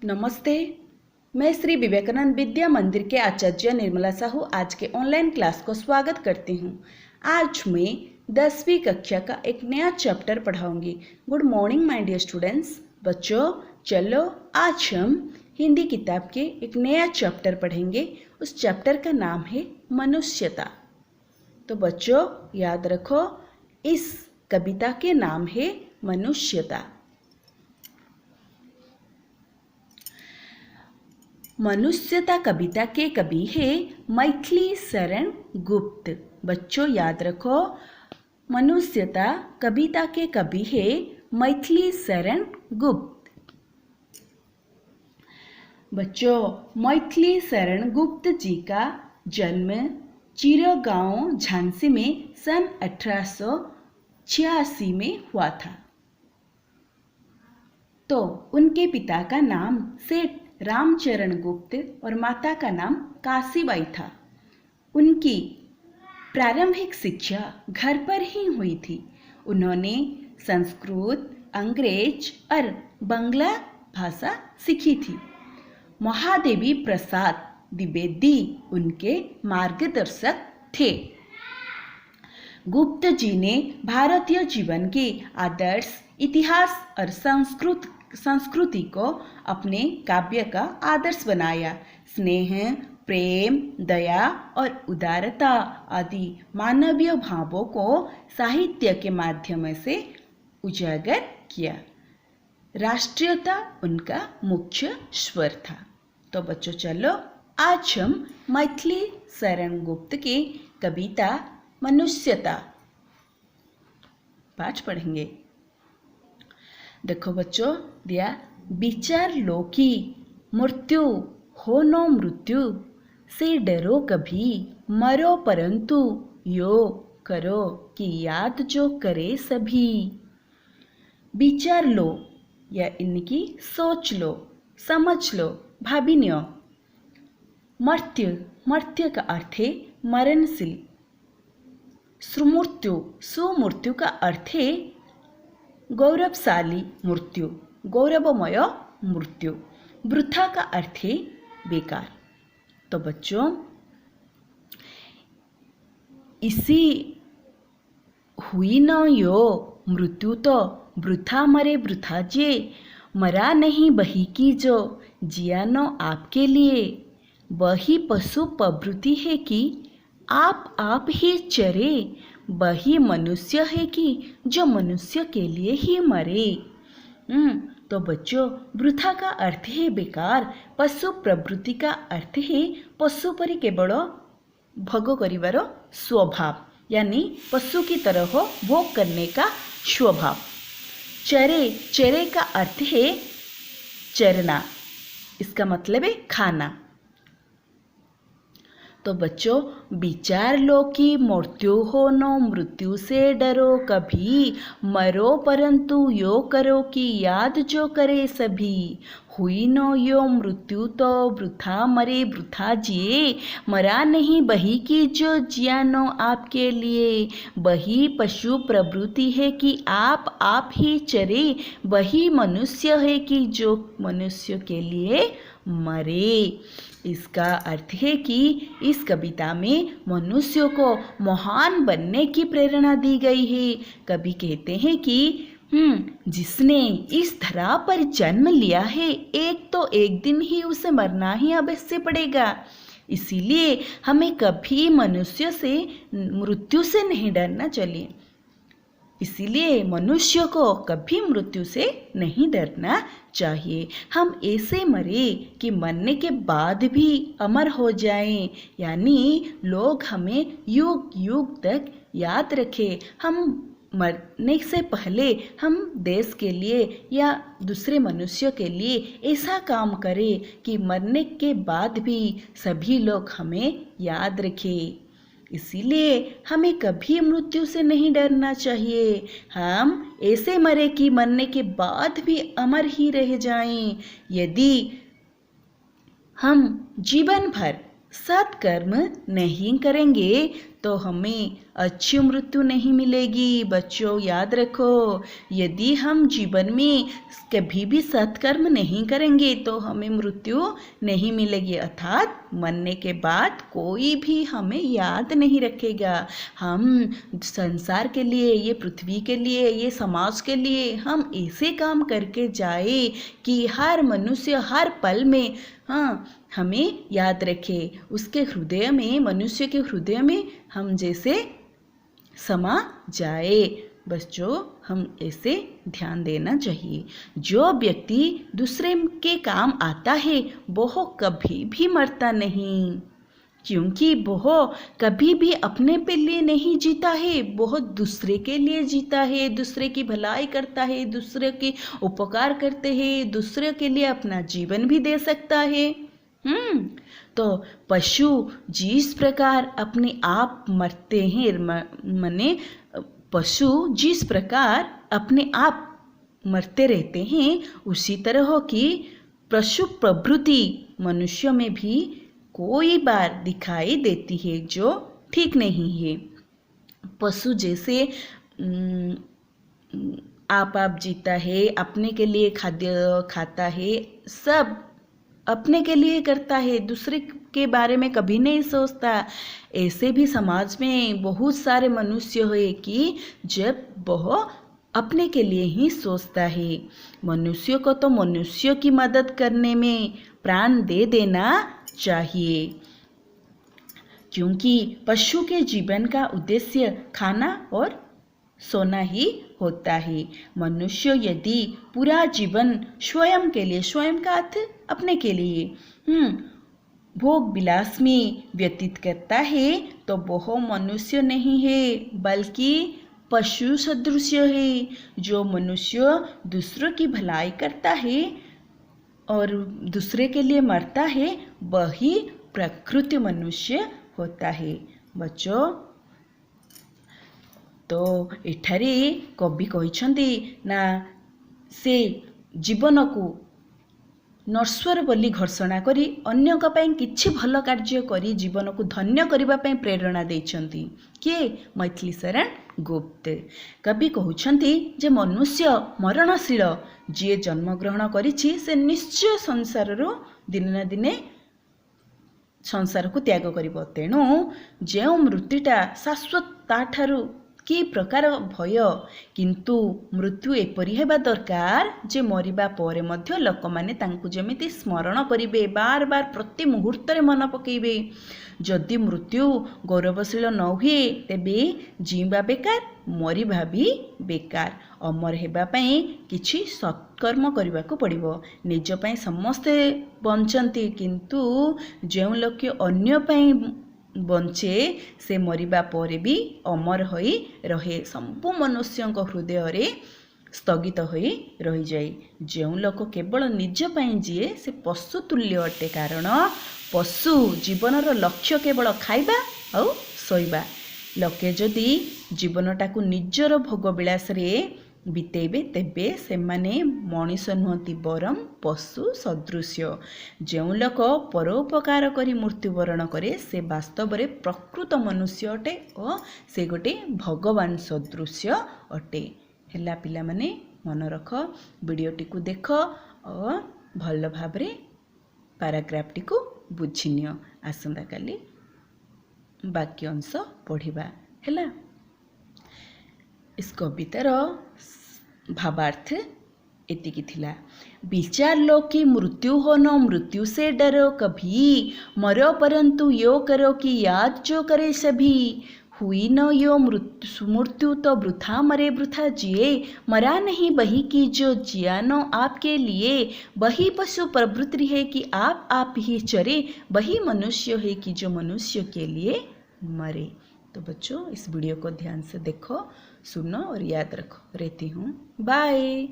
नमस्ते। मैं श्री विवेकानंद विद्या मंदिर के आचार्य निर्मला साहू आज के ऑनलाइन क्लास को स्वागत करती हूँ। आज मैं 10वीं कक्षा का एक नया चैप्टर पढ़ाऊंगी। Good morning my dear students. बच्चों चलो आज हम हिंदी किताब के एक नया चैप्टर पढ़ेंगे। उस चैप्टर का नाम है मनुष्यता। तो बच्चों याद रखो, इस कविता के नाम है मनुष्यता। मनुष्यता कविता के कवि है मैथिली शरण गुप्त। बच्चों याद रखो, मनुष्यता कविता के कवि है मैथिली शरण गुप्त। बच्चों मैथिली शरण गुप्त जी का जन्म चिरगांव झांसी में सन 1886 में हुआ था। तो उनके पिता का नाम सेठ रामचरण गुप्त और माता का नाम काशीबाई था। उनकी प्रारंभिक शिक्षा घर पर ही हुई थी। उन्होंने संस्कृत, अंग्रेज और बंगला भाषा सीखी थी। महादेवी प्रसाद द्विवेदी उनके मार्गदर्शक थे। गुप्त जी ने भारतीय जीवन के आदर्श, इतिहास और संस्कृति को अपने काव्य का आदर्श बनाया। स्नेह, प्रेम, दया और उदारता आदि मानवीय भावों को साहित्य के माध्यम से उजागर किया। राष्ट्रीयता उनका मुख्य स्वर था। तो बच्चों चलो आज हम मैथिली शरण गुप्त की कविता मनुष्यता पाठ पढ़ेंगे। देखो बच्चों दिया, विचार लो कि मृत्यु हो न मृत्यु से डरो कभी, मरो परंतु यो करो कि याद जो करे सभी। विचार लो या इनकी सोच लो, समझ लो, भाविनियो। मर्त्य का अर्थ है मरणशील। सुमृत्यु का अर्थ है गौरवशाली मृत्यु, गौरवमय मृत्यु। वृथा का अर्थ है बेकार। तो बच्चों इसी हुई न यो मृत्यु तो वृथा मरे वृथा जे, मरा नहीं बही की जो जिया न आपके लिए। वही पशु प्रवृत्ति है कि आप ही चरे, वही मनुष्य है कि जो मनुष्य के लिए ही मरे। तो बच्चों वृथा का अर्थ है बेकार। पशु प्रवृत्ति का अर्थ है पशु परि केवल भोग करिवार स्वभाव, यानी पशु की तरह भोग करने का स्वभाव। चरे का अर्थ है चरना, इसका मतलब है खाना। तो बच्चों विचार लो कि मृत्यु हो न मृत्यु से डरो कभी, मरो परंतु यो करो कि याद जो करे सभी। हुई न यो मृत्यु तो वृथा मरे वृथा जिए, मरा नहीं बही की जो जिया न आपके लिए। वही पशु प्रवृत्ति है कि आप ही चरे, वही मनुष्य है कि जो मनुष्य के लिए मरे। इसका अर्थ है कि इस कविता में मनुष्य को महान बनने की प्रेरणा दी गई है। कवि कहते हैं कि जिसने इस धरा पर जन्म लिया है, एक तो एक दिन ही उसे मरना ही अवश्य पड़ेगा। इसीलिए हमें कभी मनुष्य से, मृत्यु से नहीं डरना चाहिए। इसीलिए मनुष्य को कभी मृत्यु से नहीं डरना चाहिए। हम ऐसे मरे कि मरने के बाद भी अमर हो जाएं, यानी लोग हमें युग युग तक याद रखें। हम मरने से पहले हम देश के लिए या दूसरे मनुष्य के लिए ऐसा काम करें कि मरने के बाद भी सभी लोग हमें याद रखें। इसीलिए हमें कभी मृत्यु से नहीं डरना चाहिए। हम ऐसे मरे कि मरने के बाद भी अमर ही रह जाएं। यदि हम जीवन भर सत्कर्म नहीं करेंगे तो हमें अच्छी मृत्यु नहीं मिलेगी। बच्चों याद रखो, यदि हम जीवन में कभी भी सत्कर्म नहीं करेंगे तो हमें मृत्यु नहीं मिलेगी, अर्थात मरने के बाद कोई भी हमें याद नहीं रखेगा। हम संसार के लिए, ये पृथ्वी के लिए, ये समाज के लिए हम ऐसे काम करके जाए कि हर मनुष्य हर पल में हमें याद रखे, उसके हृदय में, मनुष्य के हृदय में हम जैसे समा जाए। बच्चों हम ऐसे ध्यान देना चाहिए। जो व्यक्ति दूसरे के काम आता है वह कभी भी मरता नहीं, क्योंकि वह कभी भी अपने पे लिए नहीं जीता है, वह दूसरे के लिए जीता है, दूसरे की भलाई करता है, दूसरे के उपकार करते हैं, दूसरे के लिए अपना जीवन भी दे सकता है। तो पशु जिस प्रकार अपने आप मरते हैं, माने पशु जिस प्रकार अपने आप मरते रहते हैं, उसी तरह की पशु प्रवृत्ति मनुष्य में भी कोई बार दिखाई देती है जो ठीक नहीं है। पशु जैसे आप जीता है, अपने के लिए खाद्य खाता है, सब अपने के लिए करता है, दूसरे के बारे में कभी नहीं सोचता। ऐसे भी समाज में बहुत सारे मनुष्य है कि जब वह अपने के लिए ही सोचता है। मनुष्य को तो मनुष्य की मदद करने में प्राण दे देना चाहिए, क्योंकि पशु के जीवन का उद्देश्य खाना और सोना ही होता है। मनुष्य यदि पूरा जीवन स्वयं के लिए, स्वयं का अर्थ अपने के लिए भोग विलास में व्यतीत करता है तो वह मनुष्य नहीं है, बल्कि पशु सदृश है। जो मनुष्य दूसरों की भलाई करता है और दूसरे के लिए मरता है, वही प्रकृति मनुष्य होता है। बच्चों तो एठारे कवि कहिछन्ति ना से जीवन को नश्वर बोली घोषणा करी अन्यक पई किछि भल कार्य करी जीवन को धन्य करबा पई प्रेरणा दैछन्ति। किए? मैथिली शरण गुप्त। कवि कहउछन्ति जे मनुष्य मरणशील, जे जन्म ग्रहण करिछि से निश्चय संसारରୁ दिने ना दिने संसार को त्याग करिब। तेणु जे मृत्युटा शाश्वत ताठारु कि प्रकार भय, किंतु मृत्यु एपरि हेबा दरकार जे मरिबा परे मध्य लोकमाने तांकु जेमिति स्मरण करिबे, बार बार प्रति मुहूर्त रे मन पकेइबे। जदि मृत्यु गौरवशील न हुए तेबे जीवा बेकार, मरिबा भी बेकार। अमर हेबा पई किछि सत्कर्म करिबाकु पड़िबो। निज पई समस्ते बंचंती, किंतु जेउ लोक अन्य पई बंचे से मरिबा परे भी अमर होई रहे। सबु मनुष्यंक हृदय रे स्थगित होई रही जाए। जेउ लोक केवल निज पई जिए से पशु तुल्य अटे, कारण पशु जीवनर लक्ष्य केवल खाइबा और सोइबा। लोके जदि जीवनटाकू निजर भोग विलास रे बितेबे तेबे सेमाने मनीष नुहति बरम पशु सदृश्य। जेउ लोक परोपकार करी मृत्युवरण करे से वास्तव रे प्रकृत मनुष्य अटे और से गोटे भगवान सदृश्य अटे। हेला पिला माने मन रख, वीडियोटी को देख और भल भाबरे पैराग्राफटी को बुझिनियो। आसंता काली बाकी अंश पढ़िबा हेला। इस कवितार भावार्थ एतिकी थिला। विचार लो कि मृत्यु हो न मृत्यु से डरो कभी, मरो परंतु यो करो कि याद जो करे सभी। हुई न यो मृत्यु तो वृथा मरे वृथा जिए, मरा नहीं वही की जो जिया नो आपके लिए। वही पशु प्रवृत्ति है कि आप ही चरे, वही मनुष्य है कि जो मनुष्य के लिए मरे। तो बच्चों इस वीडियो को ध्यान से देखो, सुनो और याद रखो। रहती हूँ, बाय।